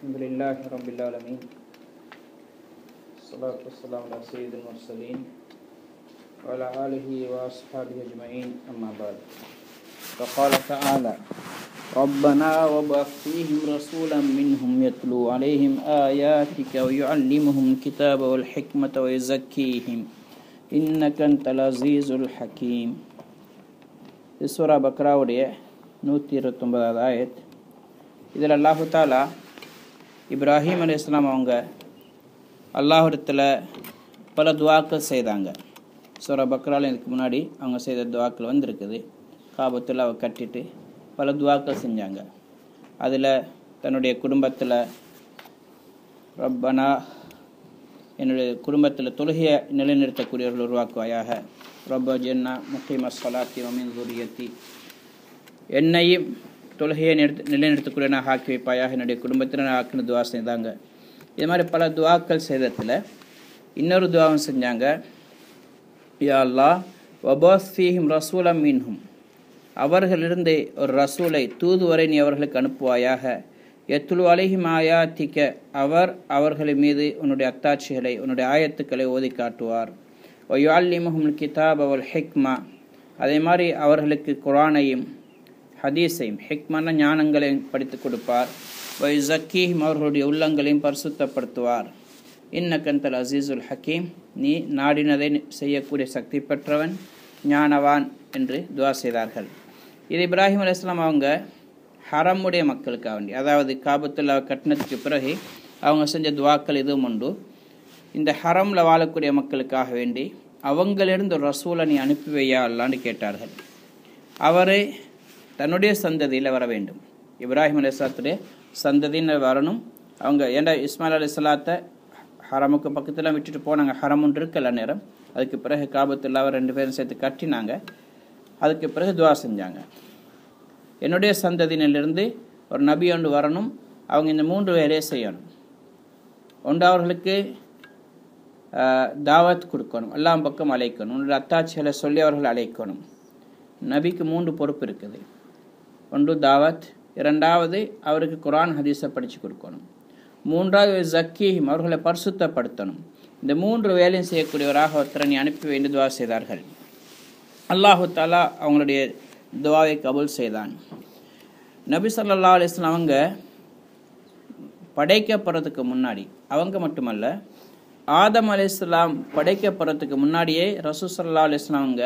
الحمد لله رب العالمين الصلاة والسلام على سيد المرسلين وعلى آله وأصحابه أجمعين أما بعد فقال تعالى ربنا وابعث فيهم رسولا منهم يتلو عليهم آياتك ويعلمهم الكتاب والحكمة ويزكيهم إنك أنت العزيز الحكيم. சூரா பக்ராவுடைய 129வது ஆயத். இதில் அல்லாஹு தாலா இப்ராஹிம் அலைஹிஸ்ஸலாம் அவங்க அல்லாஹ்விடத்தில் பல துவாக்கள் செய்தாங்க. சூரா பக்ராவில் இதுக்கு முன்னாடி அவங்க செய்த துவாக்கள் வந்திருக்குது. காபத்தில் அவ கட்டிட்டு பல துவாக்கள் செஞ்சாங்க. அதில் தன்னுடைய குடும்பத்தில் ரப்பனா என்னுடைய குடும்பத்தில் தொழுகையை நிலைநிறுத்தக்கூடியவர்கள் உருவாக்குவாயாக, ரப்ப ஜன்னா முக்கியம ஸலாத்தி வமின் துரியத்தி, என்னையும் தொழுகையை நிலைநிறுத்தக்கூடியவனாக ஆக்கி வைப்பாயாக, என்னுடைய குடும்பத்தினர் ஆக்கின துவா செய்தாங்க. இது மாதிரி பல துவாக்கள் செய்ததில் இன்னொரு துவாவும் செஞ்சாங்க. யா அல்லாஹ் வபாஸ் ஃபீஹிம் ரசூலம் மின்ஹும், அவர்களிலிருந்து ஒரு ரசூலை தூதுவரை நீ அவர்களுக்கு அனுப்புவாயாக. எத்துலு அலைஹிம் ஆயாத்திக்க, அவர்களின் மீது உன்னுடைய அத்தாட்சிகளை உன்னுடைய ஆயத்துக்களை ஓதி காட்டுவார். வயுஅல்லிமுஹுல் கிதாப வல் ஹிக்மா, அதே மாதிரி அவர்களுக்கு குர்ஆனையும் ஹதீஸையும், ஹிக்மான ஞானங்களையும் படித்து கொடுப்பார். வயுஸக்கீஹிம், அவர்களுடைய உள்ளங்களையும் பரிசுத்தப்படுத்துவார். இன்னக அன்தல் அஸீஸுல் ஹக்கீம், நீ நாடினதை செய்யக்கூடிய சக்தி பெற்றவன், ஞானவான் என்று துஆ செய்தார்கள். இது இப்ராஹிம் அலைஹிஸ்ஸலாம் அவங்க ஹரமுடைய மக்களுக்காக வேண்டி, அதாவது காபத்துல்லா கட்டினத்துக்கு பிறகு அவங்க செஞ்ச துவாக்கள் இதுவும் உண்டு. இந்த ஹரமில் வாழக்கூடிய மக்களுக்காக வேண்டி அவங்களிருந்து ஒரு ரசூலை நீ அனுப்பி வையா அல்லான்னு கேட்டார்கள். அவரை தன்னுடைய சந்ததியில் வர வேண்டும். இப்ராஹிம் அலைஹிஸ்ஸலாத்துடைய சந்ததியில் வரணும். அவங்க ஏண்டா இஸ்மாயில் அலைஹிஸ்ஸலாத்தை ஹரமுக்கு பக்கத்தில் விட்டுட்டு போனாங்க. ஹரம் ஒன்று இருக்கல நேரம். அதுக்கு பிறகு காபத்துல்லாவை 2 பேரும் சேர்த்து கட்டினாங்க. அதுக்கு பிறகு துவா செஞ்சாங்க, என்னுடைய சந்ததியிலிருந்து ஒரு நபி ஒன்று வரணும். அவங்க இந்த 3 வேலையை செய்யணும். ஒன்று, அவர்களுக்கு தாவத் கொடுக்கணும், எல்லாம் பக்கம் அழைக்கணும், உன்னுடைய அத்தாட்சிகளை சொல்லி அவர்கள் அழைக்கணும். நபிக்கு 3 பொறுப்பு இருக்குது. ஒன்று தாவத், 2வது அவருக்கு குர்ஆன் ஹதீஸை படித்து கொடுக்கணும், 3வது ஜக்கீஹிம், அவர்களை பரிசுத்தப்படுத்தணும். இந்த 3 வேலையும் செய்யக்கூடியவராக ஒருத்தரை நீ அனுப்பி வேண்டி துவா செய்தார்கள். அல்லாஹு தாலா அவங்களுடைய துவாவை கபூல் செய்தான். நபி ஸல்லல்லாஹு அலைஹி வஸல்லம் அவங்க படைக்கப்படுறதுக்கு முன்னாடி, அவங்க மட்டுமல்ல, ஆதம் அலைஹிஸ்ஸலாம் படைக்கப்படுறதுக்கு முன்னாடியே ரசூல் ஸல்லல்லாஹு அலைஹி வஸல்லம் அவங்க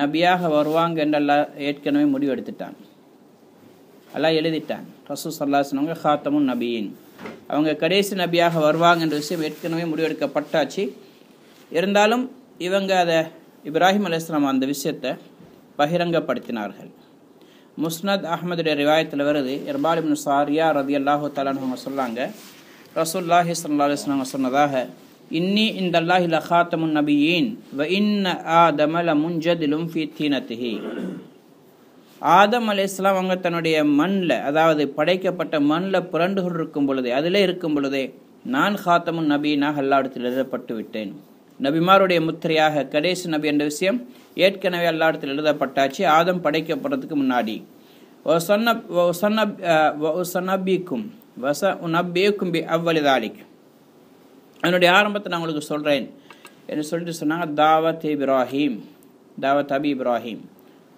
நபியாக வருவாங்க என்றெல்லாம் ஏற்கனவே முடிவெடுத்துட்டான். எல்லாம் எழுதிட்டான். ரசூல் ஸல்லல்லாஹு அலைஹி வஸல்லம் அவங்க ஹாத்தமுன் நபியின், அவங்க கடைசி நபியாக வருவாங்க என்ற விஷயம் ஏற்கனவே முடிவெடுக்கப்பட்டாச்சு. இருந்தாலும் இவங்க அதை இப்ராஹிம் அலைஹிஸ்ஸலாம் அந்த விஷயத்தை பகிரங்கப்படுத்தினார்கள். முஸ்னத் அஹ்மதுடைய ரிவாயத்தில் வருது, இர்பால் இப்னு சாரியா ரலியல்லாஹு தஆலா அன்ஹு சொன்னாங்க, ரசூலுல்லாஹி ஸல்லல்லாஹு அலைஹி வஸல்லம் சொன்னதாக, இன்னி இந்தல்லாஹி லகாத்தமுன் நபியீன் வ இன்ன ஆதம லமுன்ஜதிலும் ஃபீ தீனத்திஹி. ஆதம் அலைஹிஸ்ஸலாம் அவங்க தன்னுடைய மண்ணில், அதாவது படைக்கப்பட்ட மண்ணில் புரண்டு கொண்டிருக்கும் பொழுதே, அதிலே இருக்கும் பொழுதே நான் ஹாத்தமுன் நபியினாக அல்லாஹ்விடத்தில் எழுதப்பட்டு விட்டேன். நபிமாருடைய முத்திரையாக கடைசி நபி என்ற விஷயம் ஏற்கனவே அல்லாஹ்விடத்தில் எழுதப்பட்டாச்சு ஆதம் படைக்கப்படுறதுக்கு முன்னாடி. என்னுடைய ஆரம்பத்தை நான் உங்களுக்கு சொல்கிறேன் என்று சொல்லிட்டு சொன்னாங்க. தாவத் இப்ராஹிம், தாவத் அபி இப்ராஹிம்.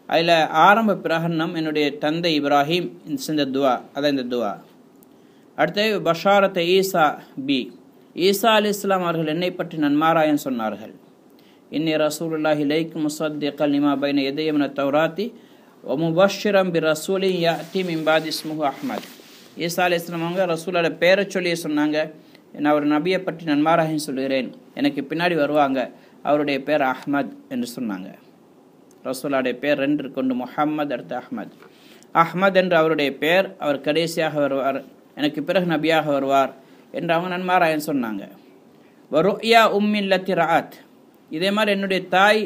அதில் ஆரம்ப பிரகடனம் என்னுடைய தந்தை இப்ராஹிம் செஞ்ச துவா, அதான் இந்த துவா. அடுத்தது பஷாரத் ஈசா பி, ஈசா அலைஹிஸ்ஸலாம் அவர்கள் என்னை பற்றி நன்மாராயம் சொன்னார்கள். இன்னி ரசூலுல்லாஹி இலைக்கும் முஸத்திகன் லிமா பைன யதைய மினத் தௌராத்தி வ முபஷ்ஷிரன் பி ரசூலின் யஅதி மின் பாதி இஸ்முஹு அஹ்மத். ஈசா அலைஹிஸ்ஸலாம் அவங்க ரசூலோட பேரை சொல்லி சொன்னாங்க, நான் ஒரு நபியை பற்றி நன்மாராயம் சொல்கிறேன், எனக்கு பின்னாடி வருவாங்க, அவருடைய பேர் அஹ்மத் என்று சொன்னாங்க. ரசூலுடைய பேர் 2 இருக்கு, முஹம்மது, அடுத்து அஹ்மத். அஹ்மத் என்று அவருடைய பேர், அவர் கடைசியாக வருவார், எனக்கு பிறகு நபியாக வருவார் என்று அவங்க நன்மாராயன் சொன்னாங்க. வருயா உம்மில்லத்தி ரஅத், இதே மாதிரி என்னுடைய தாய்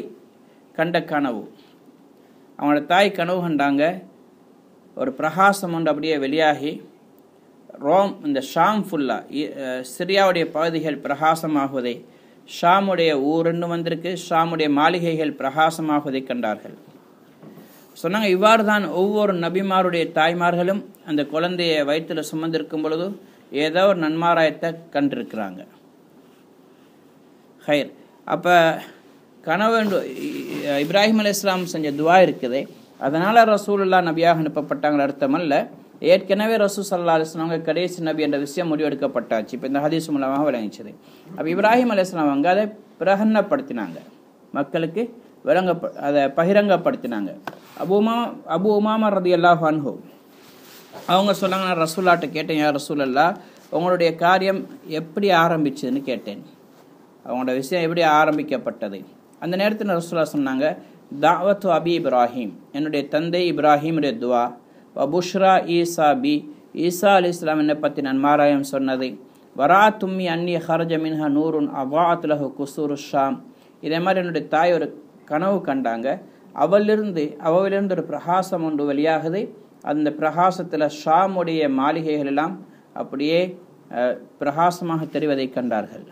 கண்ட கனவு, அவங்களோட தாய் கனவு கண்டாங்க, ஒரு பிரகாசம் ஒன்று அப்படியே வெளியாகி ரோம், இந்த ஷாம் ஃபுல்லாக சிரியாவுடைய பகுதிகள் பிரகாசமாகுவதை, ஷாமுடைய ஊருன்னு வந்திருக்கு, ஷாமுடைய மாளிகைகள் பிரகாசமாகுவதை கண்டார்கள். சொன்னாங்க, இவ்வாறு தான் ஒவ்வொரு நபிமாருடைய தாய்மார்களும் அந்த குழந்தையை வயிற்றில் சுமந்திருக்கும் பொழுது ஏதோ ஒரு நன்மாராயத்தை கண்டிருக்கிறாங்க. ஹைர். அப்போ கனவு இப்ராஹிம் அலைஹிஸ்ஸலாம் செஞ்ச துவா இருக்குது, அதனால் ரசூலுல்லாஹ் நபியாக அனுப்பப்பட்டாங்கிற அர்த்தம் அல்ல. ஏற்கனவே ரசூல் ஸல்லல்லாஹு அலைஹி வஸல்லம் கடைசி நபி என்ற விஷயம் முடிவெடுக்கப்பட்டாச்சு. இப்போ இந்த ஹதீஸ் மூலமாக விளங்கிச்சது. அப்போ இப்ராஹிம் அலைஹிஸ்ஸலாம் அவங்க அதை பிரகடனப்படுத்தினாங்க, மக்களுக்கு அதை பகிரங்கப்படுத்தினாங்க. அபு உமாமா ரலியல்லாஹு அன்ஹு அவங்க சொன்னாங்க, நான் ரசூல்லாட்ட கேட்டேன், யா ரசூலல்லாஹ் உங்களுடைய காரியம் எப்படி ஆரம்பிச்சதுன்னு கேட்டேன், அவங்களோட விஷயம் எப்படி ஆரம்பிக்கப்பட்டது. அந்த நேரத்தில் ரசூலுல்லாஹ் சொன்னாங்க, தாவத்து அபி இப்ராஹிம், என்னுடைய தந்தை இப்ராஹிமுடைய துவா, புஷ்ரா ஈசா அலைஹிஸ்ஸலாம் என்னை பற்றி நன்மாராயம் சொன்னது, வரா தும்மி அன்னி ஹரஜ மின்ஹா நூருன் அவாத் லஹு குசூரு ஷாம், இதே மாதிரி என்னுடைய தாய் ஒரு கனவு கண்டாங்க, அவளிலிருந்து ஒரு பிரகாசம் ஒன்று வெளியாகுது, அந்த பிரகாசத்தில் ஷாமுடைய மாளிகைகள் எல்லாம் அப்படியே பிரகாசமாக தெரிவதை கண்டார்கள்.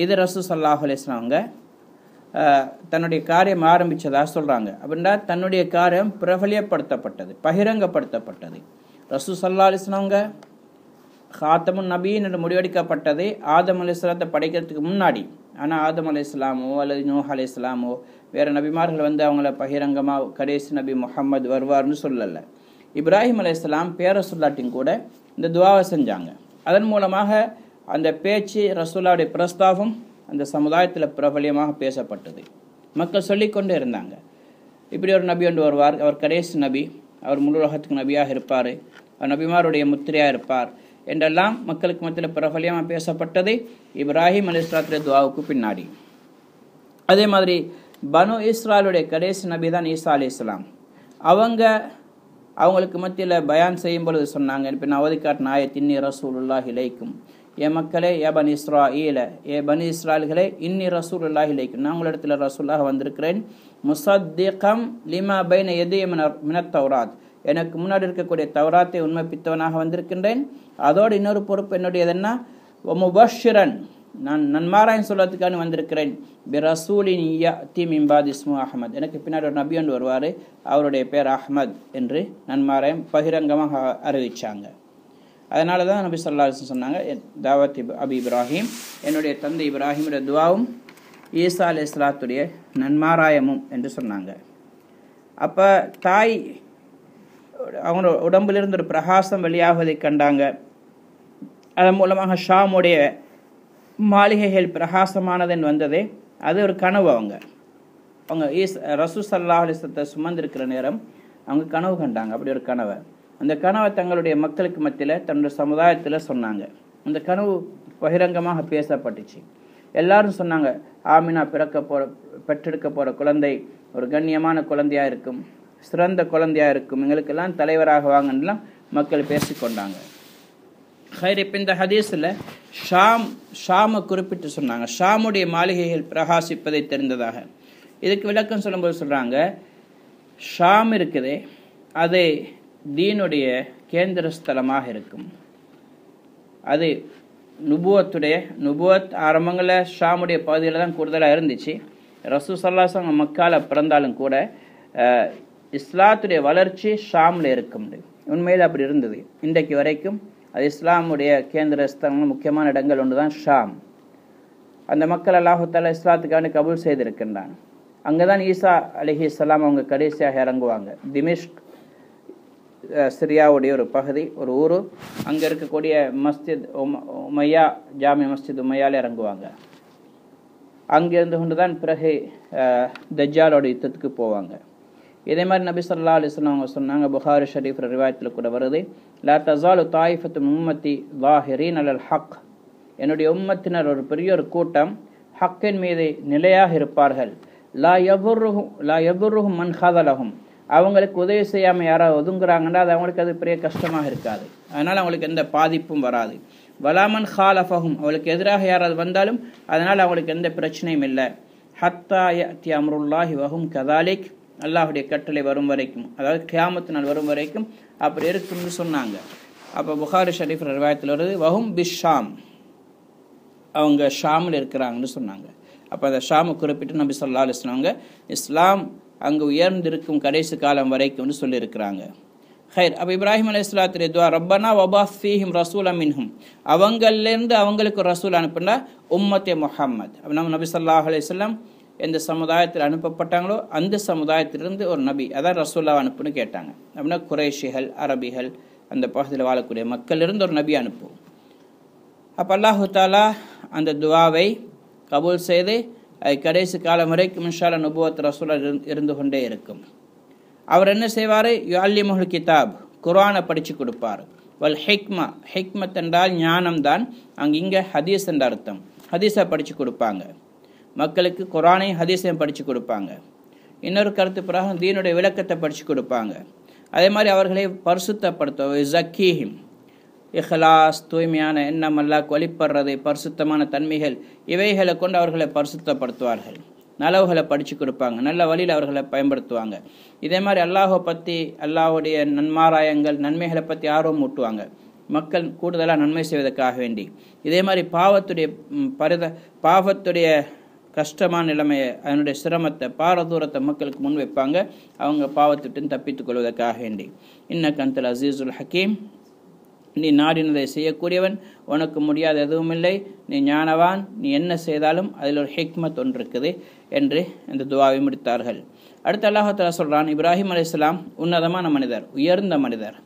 இது ரசூல் ஸல்லல்லாஹு அலைஹி வஸல்லம் அவங்க தன்னுடைய காரியம் ஆரம்பித்ததாக சொல்கிறாங்க. அப்படின்னா தன்னுடைய காரியம் பிரபலியப்படுத்தப்பட்டது, பகிரங்கப்படுத்தப்பட்டது. ரசூல் ஸல்லல்லாஹு அலைஹி வஸல்லம் அவங்க ஹாத்தமுன் நபியின் என்று முடிவெடுக்கப்பட்டது ஆதம் அலைஹிஸ்ஸலாத்தை படைக்கிறதுக்கு முன்னாடி. ஆனால் ஆதம் அலைஹிஸ்ஸலாமோ அல்லது நூஹ் அலைஹிஸ்ஸலாமோ வேறு நபிமார்கள் வந்து அவங்கள பகிரங்கமாக கடைசி நபி முஹம்மது வருவார்னு சொல்லலை. இப்ராஹிம் அலைஹிஸ்ஸலாம் பேரசுல்லாட்டின் கூட இந்த துவாவை செஞ்சாங்க. அதன் மூலமாக அந்த பேச்சு ரசூலுல்லாஹ்வுடைய பிரஸ்தாபம் அந்த சமுதாயத்தில் பிரபலியமாக பேசப்பட்டது. மக்கள் சொல்லிக்கொண்டே இருந்தாங்க, இப்படி ஒரு நபி ஒன்று வருவார், அவர் கடைசி நபி, அவர் முழு உலகத்துக்கு நபியாக இருப்பார், அவர் நபிமாருடைய முத்திரையாக இருப்பார் என்றெல்லாம் மக்களுக்கு மத்தியில் பிரபலியமாக பேசப்பட்டது இப்ராஹிம் அலைஹிஸ்ஸலாத்துடைய துவாவுக்கு பின்னாடி. அதே மாதிரி பனு இஸ்ராயலுடைய கடைசி நபி தான் ஈசா அலைஹிஸ்ஸலாம். அவங்களுக்கு மத்தியில் பயான் செய்யும் பொழுது சொன்னாங்க, இப்போ நான் அவதிக்காட்டின ஆயத்தின்னி ரசூலுல்லாஹி இலைக்கும், என் மக்களே ஏ பனி இஸ்ராயீல, ஏ பனி இஸ்ராயல்களே இன்னி ரசூலுல்லாஹி இலைக்கும், நான் உங்களிடத்தில் ரசூலுல்லாஹ் வந்திருக்கிறேன், முஸத்திகம் லிமா பைன யதிய மினத் தௌராத், எனக்கு முன்னாடி இருக்கக்கூடிய தௌராத்தை உண்மைப்பித்தவனாக வந்திருக்கின்றேன். அதோடு இன்னொரு பொறுப்பு என்னுடையதுன்னா முபஷ்ஷிரன், நான் நன்மாராயம் சொல்வதற்காக வந்திருக்கிறேன், பிரசூலின் யஅதி மின் பாதி இஸ்மு அஹ்மத், எனக்கு பின்னாடி ஒரு நபி ஒன்று வருவார், அவருடைய பேர் அஹ்மத் என்று நன்மாராயம் பகிரங்கமாக அறிவித்தாங்க. அதனால தான் நபி ஸல்லல்லாஹு அலைஹி வஸல்லம் சொன்னாங்க, தாவத் அபி இப்ராஹிம், என்னுடைய தந்தை இப்ராஹிமுடைய துவாவும் ஈசா அலைஹிஸ்ஸலாத்துடைய நன்மாராயமும் என்று சொன்னாங்க. அப்போ தாய் அவங்க உடம்பிலிருந்து ஒரு பிரகாசம் வெளியாகுவதை கண்டாங்க. அதன் மூலமாக ஷாமுடைய மாளிகைகள் பிரகாசமானதுன்னு வந்தது. அது ஒரு கனவு. அவங்க ரசூல் ஸல்லல்லாஹு அலைஹி வஸல்லம் சுமந்திருக்கிற நேரம் அவங்க கனவு கண்டாங்க. அப்படி ஒரு கனவை, அந்த கனவை தங்களுடைய மக்களுக்கு மத்தியில் தன்னுடைய சமுதாயத்தில் சொன்னாங்க. அந்த கனவு பகிரங்கமாக பேசப்பட்டுச்சு. எல்லாரும் சொன்னாங்க, ஆமினா பெற்றெடுக்க போகிற குழந்தை ஒரு கண்ணியமான குழந்தையாக இருக்கும், சிறந்த குழந்தையாக இருக்கும், எங்களுக்கெல்லாம் தலைவராக வாங்கலாம் மக்கள் பேசிக்கொண்டாங்க. ஹைர். இப்போ இந்த ஹதீஸில் ஷாமை குறிப்பிட்டு சொன்னாங்க, ஷாமுடைய மாளிகைகள் பிரகாசிப்பதை தெரிந்ததாக. இதுக்கு விளக்கம் சொல்லும்போது சொல்கிறாங்க, ஷாம் இருக்குது, அது தீனுடைய கேந்திர ஸ்தலமாக இருக்கும். அது நுபுவத் ஆரம்பங்களில் ஷாமுடைய பகுதியில் தான் கூடுதலாக இருந்துச்சு. ரசூல் ஸல்லல்லாஹு அலைஹி வஸல்லம் மக்கால பிறந்தாலும் கூட இஸ்லாத்துடைய வளர்ச்சி ஷாமில் இருக்கும். உண்மையில் அப்படி இருந்தது. இன்றைக்கு வரைக்கும் அது இஸ்லாமுடைய கேந்திர ஸ்தலங்கள் முக்கியமான இடங்கள் ஒன்று தான் ஷாம். அந்த மக்கள் அல்லாஹு தஆலா இஸ்லாத்துக்கான கபூல் செய்திருக்கின்றான். அங்கே தான் ஈசா அலைஹிஸ்ஸலாம் அவங்க கடைசியாக இறங்குவாங்க. திமிஷ்க் சிரியாவுடைய ஒரு பகுதி, ஒரு ஊர். அங்கே இருக்கக்கூடிய மஸ்ஜித் உமையா, ஜாமி மஸ்ஜித் உமையாவில் இறங்குவாங்க. அங்கிருந்து கொண்டு தான் பிறகு தஜ்ஜாலோட யுத்தத்துக்கு போவாங்க. இதே மாதிரி நபி ஸல்லல்லாஹு அலைஹி வஸல்லம் அவங்க சொன்னாங்க, புகாரி ஷரீஃப் ரிவாயத்தில் கூட வருது, லா தஸாலு தாயிஃபத்து மின் உம்மத்தி ஸாஹிரீன் அலல் ஹக், என்னுடைய உம்மத்தினர் ஒரு பெரிய ஒரு கூட்டம் ஹக்கின் மீது நிலையாக இருப்பார்கள். லா யதுர்ருஹும் மன் ஹதலஹும், அவங்களுக்கு உதவி செய்யாமல் யாராவது ஒதுங்குறாங்கன்னா அது அவங்களுக்கு அது பெரிய கஷ்டமாக இருக்காது, அதனால் அவங்களுக்கு எந்த பாதிப்பும் வராது. வலாமன் ஹாலஃபஹும், அவளுக்கு எதிராக யாராவது வந்தாலும் அதனால் அவங்களுக்கு எந்த பிரச்சனையும் இல்லை. ஹத்தா யஅதி அம்ருல்லாஹி வஹும் கதாலிக், அல்லாஹுடைய கட்டளை வரும் வரைக்கும், அதாவது கியாமத்து நாள் வரும் வரைக்கும் அப்படி இருக்குன்னு சொன்னாங்க. அப்போ புகாரி ஷரீஃப் ரிவாயத்தில் வருது, வஹும் பிஷாம், அவங்க ஷாமில் இருக்கிறாங்கன்னு சொன்னாங்க. அப்போ அந்த ஷாமை குறிப்பிட்டு நபி ஸல்லல்லாஹு அலைஹி வஸல்லம் இஸ்லாம் அங்கு உயர்ந்திருக்கும் கடைசி காலம் வரைக்கும்னு சொல்லியிருக்கிறாங்க. ஹைர். அப்போ இப்ராஹிம் அலைஹிஸ்ஸலாத்துடைய துவா ரப்பனா வபாஸ் ஃபீஹிம் ரசூல மின்ஹும், அவங்கள்லேருந்து அவங்களுக்கு ரசூல் அனுப்புனா உம்மத்தே முஹம்மத். அப்போ நம்ம நபி ஸல்லல்லாஹு அலைஹி வஸல்லம் எந்த சமுதாயத்தில் அனுப்பப்பட்டாங்களோ அந்த சமுதாயத்திலிருந்து ஒரு நபி, அதான் ரசூல்லாவை அனுப்புன்னு கேட்டாங்க. அப்படின்னா குறைஷிகள், அரபிகள், அந்த பகுதியில் வாழக்கூடிய மக்களிலிருந்து ஒரு நபி அனுப்பும். அப்போ அல்லாஹு தாலா அந்த துவாவை கபூல் செய்து கடைசி காலம் வரைக்கும் இன்ஷா அல்லாஹ் நுபுவத் ரசூலா இருந்து கொண்டே இருக்கும். அவர் என்ன செய்வார்? யுஅல்லிமுல் கிதாப், குர்ஆனை படித்து கொடுப்பார். வல் ஹிக்மா, ஹிக்மத் என்றால் ஞானம்தான், இங்கே ஹதீஸ் என்ற அர்த்தம். ஹதீஸை படித்து கொடுப்பாங்க மக்களுக்கு, குர்ஆனையும் ஹதீஸையும் படித்து கொடுப்பாங்க. இன்னொரு கருத்து பிறகு தீனுடைய விளக்கத்தை படித்து கொடுப்பாங்க. அதே மாதிரி அவர்களை பரிசுத்தப்படுத்த ஜக்கீஹிம், இஹ்லாஸ், தூய்மையான எண்ணம், அல்லாஹ்க்கு வழிபடுறது, பரிசுத்தமான தன்மைகள், இவைகளை கொண்டு அவர்களை பரிசுத்தப்படுத்துவார்கள். நலவுகளை படித்து கொடுப்பாங்க, நல்ல வழியில் அவர்களை பயன்படுத்துவாங்க. இதே மாதிரி அல்லாஹை பற்றி, அல்லாஹுடைய நன்மாராயங்கள், நன்மைகளை பற்றி ஆர்வம் ஊட்டுவாங்க மக்கள் கூடுதலாக நன்மை செய்வதற்காக வேண்டி. இதே மாதிரி பாவத்துடைய கஷ்டமான நிலைமையை, அதனுடைய சிரமத்தை, பாரதூரத்தை மக்களுக்கு முன் வைப்பாங்க, அவங்க பாவத்திட்டு தப்பித்துக் கொள்வதற்காக வேண்டி. இன்னக அன்தல் அசீசுல் ஹக்கீம், நீ நாடினதை செய்யக்கூடியவன், உனக்கு முடியாத எதுவும் இல்லை, நீ ஞானவான், நீ என்ன செய்தாலும் அதில் ஒரு ஹிக்மத் ஒன்று இருக்குது என்று இந்த துவாவை முடித்தார்கள். அடுத்து அல்லாஹ் தஆலா சொல்கிறான், இப்ராஹிம் அலைஹிஸ்ஸலாம் உன்னதமான மனிதர், உயர்ந்த மனிதர்.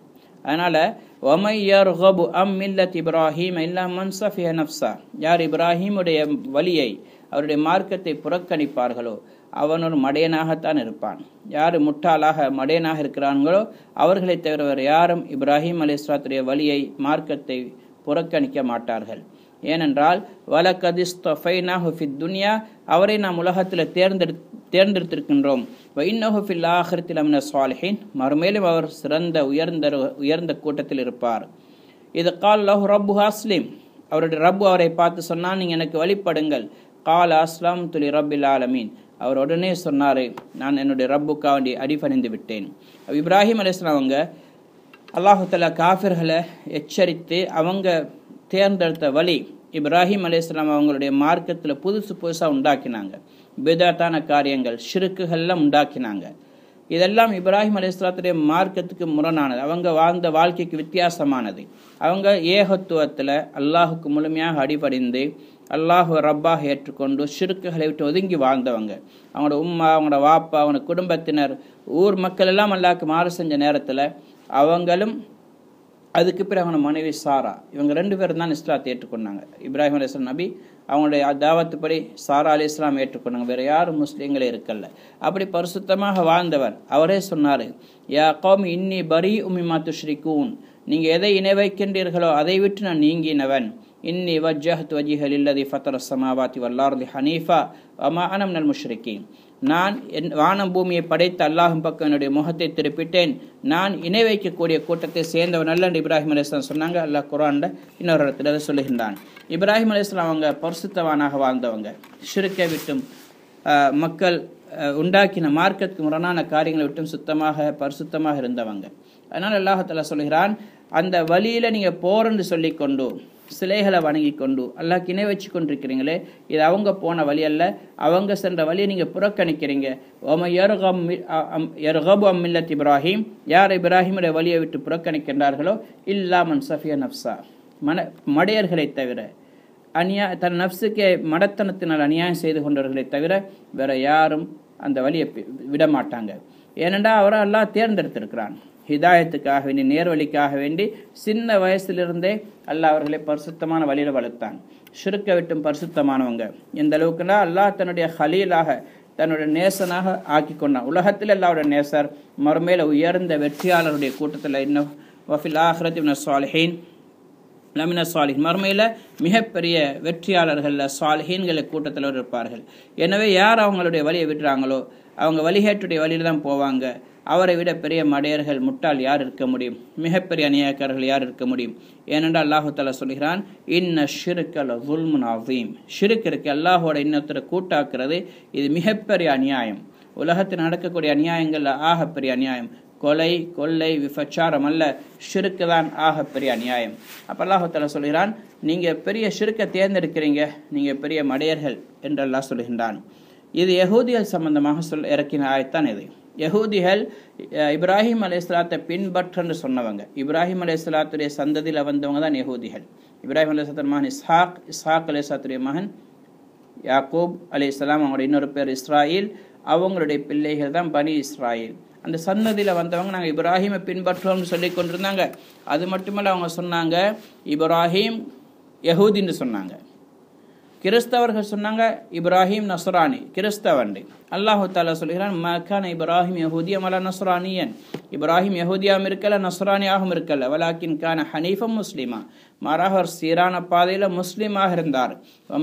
அதனால் வமை யர்கபு அம் மில்லத் இப்ராஹிம் இல்லா மன் ஸஃபிய நஃப்ஸா, யார் இப்ராஹிமுடைய வழியை, அவருடைய மார்க்கத்தை புறக்கணிப்பார்களோ அவன் ஒரு மடையனாகத்தான் இருப்பான். யார் முட்டாளாக மடையனாக இருக்கிறார்களோ அவர்களை தவிர யாரும் இப்ராஹிம் அலைஹிஸ்ஸலாத்துடைய வழியை, மார்க்கத்தை புறக்கணிக்க மாட்டார்கள். ஏனென்றால் வலகதிஸ்தஃபைனாஹு ஃபித் துன்யா, அவரை நாம் உலகத்தில் தேர்ந்தெடுத்திருக்கின்றோம். வஇன்னஹு ஃபில் ஆখিরাতি லமின ஸாலிஹீன், மறுமையிலும் அவர் சிறந்த உயர்ந்த கூட்டத்தில் இருப்பார். இது கால் லஹு ரப்பு அஸ்லிம், அவருடைய ரப்பு அவரை பார்த்து சொன்னால், நீங்கள் எனக்கு வழிபடுங்கள். கால் அஸ்லாம் துலி ரப்பில் ஆலமீன், அவர் உடனே சொன்னார், நான் என்னுடைய ரப்புக்காக வேண்டி அடிபணிந்து விட்டேன். இப்ராஹிம் அலைஹிஸ்ஸலாம் அவங்க அல்லாஹு தஆலா காஃபிர்களை எச்சரித்து அவங்க தேர்ந்தெடுத்த வழி, இப்ராஹிம் அலைஹிஸ்ஸலாம் அவங்களுடைய மார்க்கத்தில் புதுசாக உண்டாக்கினாங்க. பிதஅத்தான காரியங்கள், ஷிர்க்குகள்லாம் உண்டாக்கினாங்க. இதெல்லாம் இப்ராஹிம் அலைஹிஸ்ஸலாத்துடைய மார்க்கத்துக்கு முரணானது, அவங்க வாழ்ந்த வாழ்க்கைக்கு வித்தியாசமானது. அவங்க ஏகத்துவத்தில் அல்லாஹுக்கு முழுமையாக அடிபணிந்து அல்லாஹு ரப்பாக ஏற்றுக்கொண்டு ஷிர்க்குகளை விட்டு ஒதுங்கி வாழ்ந்தவங்க. அவங்களோட உம்மா, அவங்களோட வாப்பா, அவங்களோட குடும்பத்தினர், ஊர் மக்கள் எல்லாம் அல்லாஹ்க்கு மாறு செஞ்ச நேரத்தில் அவங்களும், அதுக்கு பிறகு அவங்க மனைவி சாரா, இவங்க 2 பேரும் தான் இஸ்லாத்தை ஏற்றுக்கொண்டாங்க. இப்ராஹிம் அலைஹிஸ்ஸலாம் நபி அவங்களுடைய தாவத்துப்படி சாரா அலைஹிஸ்ஸலாம் ஏற்றுக்கொண்டாங்க, வேறு யாரும் முஸ்லீம்களே இருக்கல. அப்படி பரிசுத்தமாக வாழ்ந்தவர். அவரே சொன்னார், யா கௌமி இன்னி பரீஉ மிம்மா துஷ்ரிகூன், நீங்கள் எதை இணை வைக்கின்றீர்களோ அதை விட்டு நான் நீங்கினவன். இன்னி வஜ்ஜஹ்து வஜ்ஹிய லில்லதி ஃபத்தர ஸமாவாதி வல் அர்தி ஹனீஃபா வமா அன மினல் முஷ்ரிகீன், நான் வானம் பூமியை படைத்த அல்லாஹ்வின் பக்கம் என்னுடைய முகத்தை திருப்பிட்டேன், நான் இணை வைக்கக்கூடிய கூட்டத்தை சேர்ந்தவன் அல்ல என்று இப்ராஹிம் அலைஹிஸ்ஸலாம் சொன்னாங்க. அல்லாஹ் குர்ஆன்ல இன்னொரு இடத்துல சொல்லுகின்றான். இப்ராஹிம் அலைஹிஸ்ஸலாம் அவங்க பரிசுத்தவானாக வாழ்ந்தவங்க, ஷிர்க்கை விட்டும் மக்கள் உண்டாக்கின மார்க்கத்துக்கு முரணான காரியங்களை விட்டும் பரிசுத்தமாக இருந்தவங்க. அதனால் அல்லாஹ் தஆலா சொல்கிறான், அந்த வழியில் நீங்கள் போறன்னு சொல்லிக்கொண்டு சிலைகளை வணங்கி கொண்டு அல்லாஹ்க்கு இணை வச்சு கொண்டிருக்கிறீங்களே, இது அவங்க போன வழி அல்ல, அவங்க சென்ற வழியை நீங்கள் புறக்கணிக்கிறீங்க. ஒம யர்கபு அம் மில்லத் இப்ராஹிம், யார் இப்ராஹிமுடைய வழியை விட்டு புறக்கணிக்கின்றார்களோ இல்லா மன் ஸஃபிய நஃப்ஸா, மடையர்களை தவிர, தன் நஃப்ஸுக்கு மடத்தனத்தினால் அநியாயம் செய்து கொண்டவர்களை தவிர வேற யாரும் அந்த வழியை விட மாட்டாங்க. ஏனென்றால் அவரை அல்லாஹ் தேர்ந்தெடுத்திருக்கிறான் ஹிதாயத்துக்காக வேண்டி, நேர்வழிக்காக வேண்டி. சின்ன வயசிலிருந்தே அல்லாஹ் அவர்களை பரிசுத்தமான வழியில் வளர்த்தான். ஷிர்க்கை விட்டும் பரிசுத்தமானவங்க. எந்த அளவுக்குன்னா அல்லாஹ் தன்னுடைய ஹலீலாக, தன்னுடைய நேசனாக ஆக்கி கொண்டான். உலகத்தில் அல்லாஹ்வுடைய நேசர், மறுமையில் உயர்ந்த வெற்றியாளருடைய கூட்டத்தில், இன்னும் வஃபில் ஆখিরাতি மினஸ் ஸாலிஹீன் லமின ஸாலிஹீன், மறுமையில் மிகப்பெரிய வெற்றியாளர்கள் ஸாலிஹீன்களை கூட்டத்தில் இருப்பார்கள். எனவே யார் அவங்களுடைய வழியை விடுறாங்களோ அவங்க வழிகேட்டுடைய வழியில் தான் போவாங்க. அவரை விட பெரிய மடையர்கள், முட்டாள் யார் இருக்க முடியும்? மிகப்பெரிய அநியாயக்காரர்கள் யார் இருக்க முடியும்? ஏனென்றால் அல்லாஹு தஆலா சொல்கிறான், இன்ன ஷிர்க லஸுல்முன் அஸீம், ஷிர்க் இருக்கு, அல்லாஹோட இன்னொருத்தரை கூட்டாக்குறது, இது மிகப்பெரிய அநியாயம். உலகத்தில் நடக்கக்கூடிய அநியாயங்கள் ஆகப்பெரிய அநியாயம். கொலை, கொள்ளை, விபச்சாரம் அல்ல, ஷிர்க்கு தான் ஆகப்பெரிய அநியாயம். அப்போ அல்லாஹு தஆலா சொல்கிறான், நீங்கள் பெரிய ஷிர்க்கை தேர்ந்தெடுக்கிறீங்க, நீங்கள் பெரிய மடையர்கள் என்று அல்லாஹ் சொல்கின்றான். இது யஹூதிகள் சம்பந்தமாக இறக்கின ஆயத்தான் இது. யஹூதிகள் இப்ராஹிம் அலைஹிஸ்ஸலாத்தை பின்பற்றன்னு சொன்னவங்க. இப்ராஹிம் அலைஹிஸ்ஸலாத்துடைய சந்ததியில் வந்தவங்க தான் யஹூதிகள். இப்ராஹிம் அலைஹிஸ்ஸலாத்துடைய மகன் இஸ்ஹாக் அலைஹிஸ்ஸலாத்துடைய மகன் யாக்கூப் அலைஹிஸ்ஸலாம், அவங்களுடைய இன்னொரு பேர் இஸ்ராயில். அவங்களுடைய பிள்ளைகள் தான் பனி இஸ்ராயில். அந்த சன்னதியில் வந்தவங்க நாங்கள் இப்ராஹிமை பின்பற்றோம்னு சொல்லி கொண்டிருந்தாங்க. அது மட்டுமல்ல, அவங்க சொன்னாங்க இப்ராஹிம் யஹூதின்னு சொன்னாங்க. கிறிஸ்தவர்கள் சொன்னாங்க இப்ராஹிம் நஸ்ரானி, கிறிஸ்தவன். அல்லாஹு தாலா சொல்கிறான், மக்கான இப்ராஹிம் யஹூதியம் அலா நஸ்ரானியன், இப்ராஹிம் யஹூதியாகவும் இருக்கல நஸ்ரானியாகவும் இருக்கல, வலாக்கின் கான ஹனீஃபம் முஸ்லிமா, மாறாக அவர் சீரான பாதையில் முஸ்லீமாக இருந்தார்.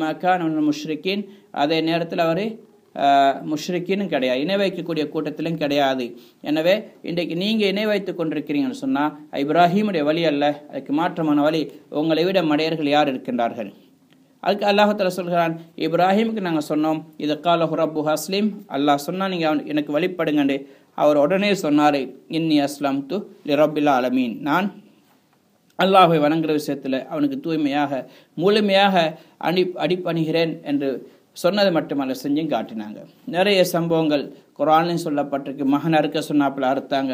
மக்கான் முஷ்ரிக்கின், அதே நேரத்தில் அவர் முஷ்ரிக்கின்னு கிடையாது, இணை வைக்கக்கூடிய கூட்டத்திலும் கிடையாது. எனவே இன்றைக்கு நீங்கள் இணை வைத்து கொண்டிருக்கிறீங்கன்னு சொன்னால் இப்ராஹிமுடைய வழி அல்ல, அதுக்கு மாற்றமான வழி உங்களை விட மடையர்கள் யார் இருக்கின்றார்கள். அதுக்கு அல்லாஹ் தஆலா சொல்கிறான், இப்ராஹிமுக்கு நாங்கள் சொன்னோம் இது காலஹு ரப்பு ஹஸ்லிம், அல்லாஹ் சொன்னால் நீங்கள் எனக்கு வழிபடுங்கண்டு. அவர் உடனே சொன்னார், இன்னி அஸ்லாம் து லி ரப்பில் ஆலமீன், நான் அல்லாஹை வணங்குற விஷயத்தில் அவனுக்கு தூய்மையாக முழுமையாக அடிப்பணிகிறேன் என்று சொன்னது மட்டுமல்ல, செஞ்சும் காட்டினாங்க. நிறைய சம்பவங்கள் குர்ஆன்லையும் சொல்லப்பட்டிருக்கு. மகன் அறுக்க சொன்னாப்பில் அறுத்தாங்க,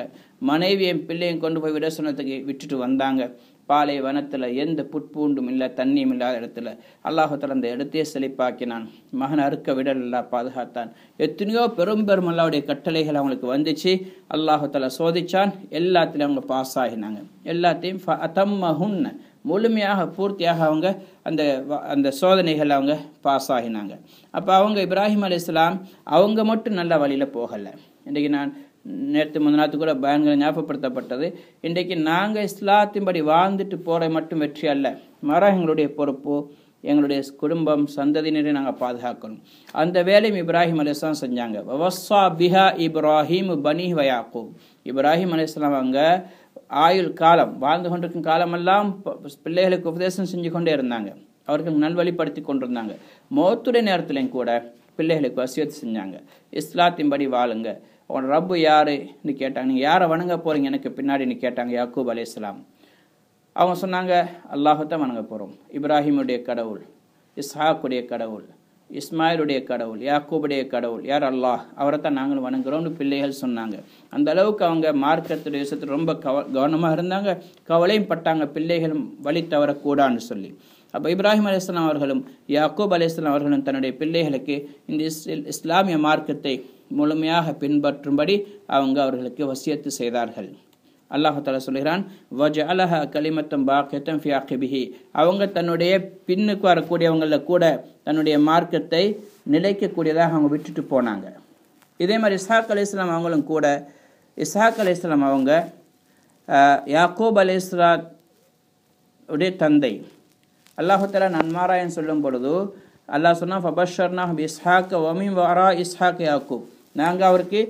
மனைவியும் பிள்ளையும் கொண்டு போய் விட சொன்னதுக்கு விட்டுட்டு வந்தாங்க. பாலை வனத்தில் எந்த புட்பூண்டும் இல்லை, தண்ணியும் இல்லாத இடத்துல அல்லாஹு தஆலா அந்த இடத்தையே செழிப்பாக்கினான். மகன் அறுக்க விடல் அல்லா பாதுகாத்தான். எத்தனையோ பெரும் அல்லாஹ்வுடைய கட்டளைகள் அவங்களுக்கு வந்துச்சு. அல்லாஹு தஆலா சோதிச்சான், எல்லாத்திலையும் அவங்க பாஸ் ஆகினாங்க. எல்லாத்தையும் ஃபஅதம்மஹுன்ன, முழுமையாக பூர்த்தியாக அவங்க அந்த சோதனைகள் அவங்க பாஸ் ஆகினாங்க. அப்போ அவங்க இப்ராஹிம் அலைஹிஸ்ஸலாம் அவங்க மட்டும் நல்ல வழியில் போகலை. இன்றைக்கு நான் நேற்று முன்னாத்து கூட பயன்களை ஞாபகப்படுத்தப்பட்டது. இன்றைக்கு நாங்கள் இஸ்லாத்தின்படி வாழ்ந்துட்டு போகிற மட்டும் வெற்றி அல்ல, மாறாக எங்களுடைய பொறுப்பு எங்களுடைய குடும்பம் சந்ததியினரை நாங்கள் பாதுகாக்கணும். அந்த வேலையும் இப்ராஹிம் அலைஹிஸ்ஸலாம் செஞ்சாங்க. வவஸ்ஸா பிஹா இப்ராஹிம் பனி வ யாக்கூப், இப்ராஹிம் அலைஹிஸ்ஸலாம் அவங்க ஆயுள் காலம் வாழ்ந்து கொண்டிருக்கும் காலமெல்லாம் பிள்ளைகளுக்கு உபதேசம் செஞ்சு கொண்டே இருந்தாங்க, அவர்கள் நல்வழிப்படுத்தி கொண்டிருந்தாங்க. மௌத்துடைய நேரத்திலையும் கூட பிள்ளைகளுக்கு வசியத்து செஞ்சாங்க, இஸ்லாத்தின்படி வாழுங்க, உன் ரப்பு யாருன்னு கேட்டாங்க. நீங்கள் யாரை வணங்க போகிறீங்க எனக்கு பின்னாடின்னு கேட்டாங்க யாக்கூப் அலைஹிஸ்ஸலாம். அவங்க சொன்னாங்க அல்லாஹ்தான் வணங்க போகிறோம். இப்ராஹிமுடைய கடவுள், இஸ்ஹாக்குடைய கடவுள், இஸ்மாயிலுடைய கடவுள், யாக்கூபுடைய கடவுள் யார்? அல்லாஹ், அவரை தான் நாங்களும் வணங்குறோம்னு பிள்ளைகள் சொன்னாங்க. அந்த அளவுக்கு அவங்க மார்க்கத்துடைய விஷயத்தில் ரொம்ப கவனமாக இருந்தாங்க, கவலையும் பட்டாங்க பிள்ளைகளும் வழி தவறக்கூடான்னு சொல்லி. அப்போ இப்ராஹிம் அலைஹிஸ்ஸலாம் அவர்களும் யாக்கூப் அலைஹிஸ்ஸலாம் அவர்களும் தன்னுடைய பிள்ளைகளுக்கு இந்த இஸ்லாமிய மார்க்கத்தை முழுமையாக பின்பற்றும்படி அவர்களுக்கு வசியத்து செய்தார்கள். அல்லாஹ் தஆலா சொல்கிறான், வஜஅலஹா கலிமத்தம் பாக்கியத்தம் ஃபி அகிபிஹி, அவங்க தன்னுடைய பின்னுக்கு வரக்கூடியவங்கள கூட தன்னுடைய மார்க்கத்தை நிலைக்கக்கூடியதாக அவங்க விட்டுட்டு போனாங்க. இதே மாதிரி இஸ்ஹாக் அலைஹிஸ்ஸலாம் அவங்களும் கூட, இஸ்ஹாக் அலைஹிஸ்ஸலாம் அவங்க யாக்கூப் அலைஹிஸ்ஸலாம் உடைய தந்தை. அல்லாஹ் தஆலா நன்மாராயம் சொல்லும் பொழுது அல்லாஹ் சொன்னா, ஃபபஷர்னாஹு பி இஸ்ஹாக் வ மின் வரா இஸ்ஹாக் யாக்கூப், நாங்கள் அவருக்கு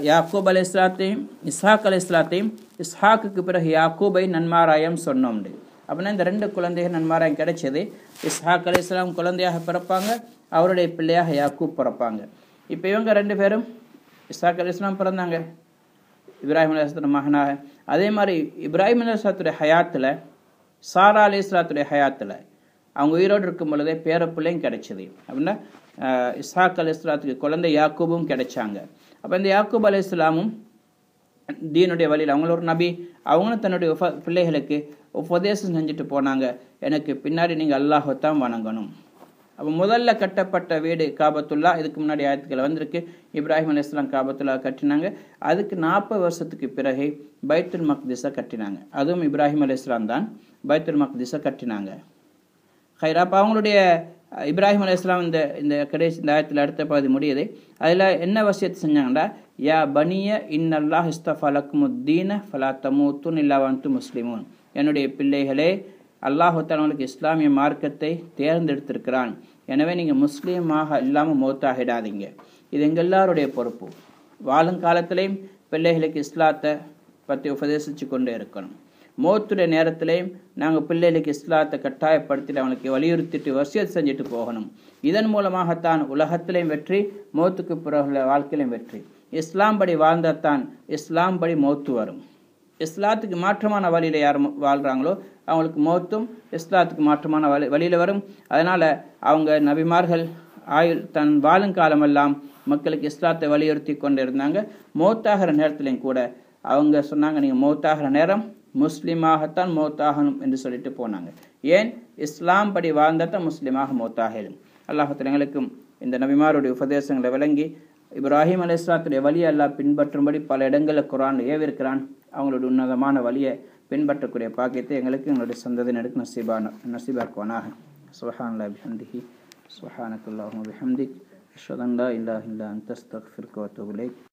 யாக்கூப் அலைஹிஸ்ஸலாத்தையும் இஸ்ஹாக் அலைஹிஸ்ஸலாத்தையும் இஸ்ஹாக்குக்கு பிறகு யாக்கூபை நன்மாராயம் சொன்னோம். அப்படின்னா இந்த ரெண்டு குழந்தைகள் நன்மாராயம் கிடைச்சது. இஸ்ஹாக் அலைஹிஸ்ஸலாம் குழந்தையாக பிறப்பாங்க, அவருடைய பிள்ளையாக யாக்கூப் பிறப்பாங்க. இப்போ இவங்க ரெண்டு பேரும், இஸ்ஹாக் அலைஹிஸ்ஸலாம் பிறந்தாங்க இப்ராஹிம் அலைஹிஸ்ஸலாம் மகனாக. அதே மாதிரி இப்ராஹிம் அலைஹிஸ்ஸலாத்துடைய ஹயாத்தில், சாரா அலைஹிஸ்ஸலாத்துடைய ஹயாத்தில் அவங்க உயிரோடு இருக்கும் பொழுதே பேர பிள்ளையும் கிடைச்சிது. அப்படின்னா இஸ்ஹாக் அலைஹிஸ்ஸலாத்துக்கு குழந்தை யாக்கூபும் கிடைச்சாங்க. அப்போ இந்த யாக்கூப் அலைஹிஸ்ஸலாமும் தீனுடைய வழியில், அவங்கள ஒரு நபி, அவங்களும் தன்னுடைய பிள்ளைகளுக்கு உபதேசம் செஞ்சுட்டு போனாங்க, எனக்கு பின்னாடி நீங்கள் அல்லாஹை தான் வணங்கணும். அப்போ முதல்ல கட்டப்பட்ட வீடு காபத்துல்லா, இதுக்கு முன்னாடி ஆயத்துக்கள் வந்திருக்கு. இப்ராஹிம் அலைஹிஸ்ஸலாம் காபத்துல்லா கட்டினாங்க. அதுக்கு 40 வருஷத்துக்கு பிறகு பைத்துல் மக்திஸை கட்டினாங்க. அதுவும் இப்ராஹிம் அலைஹிஸ்ஸலாம் தான் பைத்துல் மக்திஸை கட்டினாங்க. ஹைரா, அப்போ அவங்களுடைய இப்ராஹிம் அலைஹிஸ்ஸலாம் இந்த கடைசி இந்த ஆயத்தில் அடுத்த பகுதி முடியுது. அதில் என்ன வசியத்தை செஞ்சாங்கன்னா, யா பனிய இன்னல்லாஹ் இஸ்தஃபா லக்குமுத்தீன ஃபலா தமூத்துன் இல்லா வஅன்தும் முஸ்லிமூன், என்னுடைய பிள்ளைகளே, அல்லாஹ் தஆலா இஸ்லாமிய மார்க்கத்தை தேர்ந்தெடுத்திருக்கிறான், எனவே நீங்கள் முஸ்லீமாக இல்லாமல் மௌத்தாகிடாதீங்க. இது எங்கள் எல்லாருடைய பொறுப்பு. வாழும் காலத்திலையும் பிள்ளைகளுக்கு இஸ்லாத்தை பற்றி உபதேசித்து கொண்டே இருக்கணும். மௌத்துடைய நேரத்திலையும் நாங்கள் பிள்ளைகளுக்கு இஸ்லாத்தை கட்டாயப்படுத்திட்டு அவனுக்கு வலியுறுத்திட்டு வசியத் செஞ்சுட்டு போகணும். இதன் மூலமாகத்தான் உலகத்திலையும் வெற்றி, மௌத்துக்கு பிறகு வாழ்க்கையிலையும் வெற்றி. இஸ்லாம் படி வாழ்ந்தால்தான் இஸ்லாம் படி மௌத்து வரும். இஸ்லாத்துக்கு மாற்றமான வழியில் யார் வாழ்கிறாங்களோ அவங்களுக்கு மௌத்தும் இஸ்லாத்துக்கு மாற்றமான வழியில் வரும். அதனால் அவங்க நபிமார்கள் தன் வாழும் காலமெல்லாம் மக்களுக்கு இஸ்லாத்தை வலியுறுத்தி கொண்டு இருந்தாங்க. மௌத்தாகிற நேரத்துலையும் கூட அவங்க சொன்னாங்க, நீங்கள் மௌத்தாகிற நேரம் முஸ்லீமாகத்தான் மௌத்தாகணும் என்று சொல்லிட்டு போனாங்க. ஏன்? இஸ்லாம் படி வாழ்ந்தால் தான் முஸ்லீமாக மௌத்தாகலும். அல்லாஹ் எங்களுக்கும் இந்த நபிமாருடைய உபதேசங்களை விளங்கி இப்ராஹிம் அலைஹிஸ்ஸலாத்துடைய வழியை அல்லாஹ் பின்பற்றும்படி பல இடங்களில் குர்ஆன் ஏவிருக்கிறான். அவங்களுடைய உன்னதமான வழியை பின்பற்றக்கூடிய பாக்கியத்தை எங்களுக்கு எங்களுடைய சந்ததியினருக்கு நசீபாக்குவானாக. சுப்ஹானல்லாஹி பிஹம்திஹி சுப்ஹானக்கல்லாஹும்ம பிஹம்திக் அஷ்ஹது அன் லா இலாஹா இல்லா அன்த அஸ்தக்ஃபிருக வ அத்தூபு இலைக்.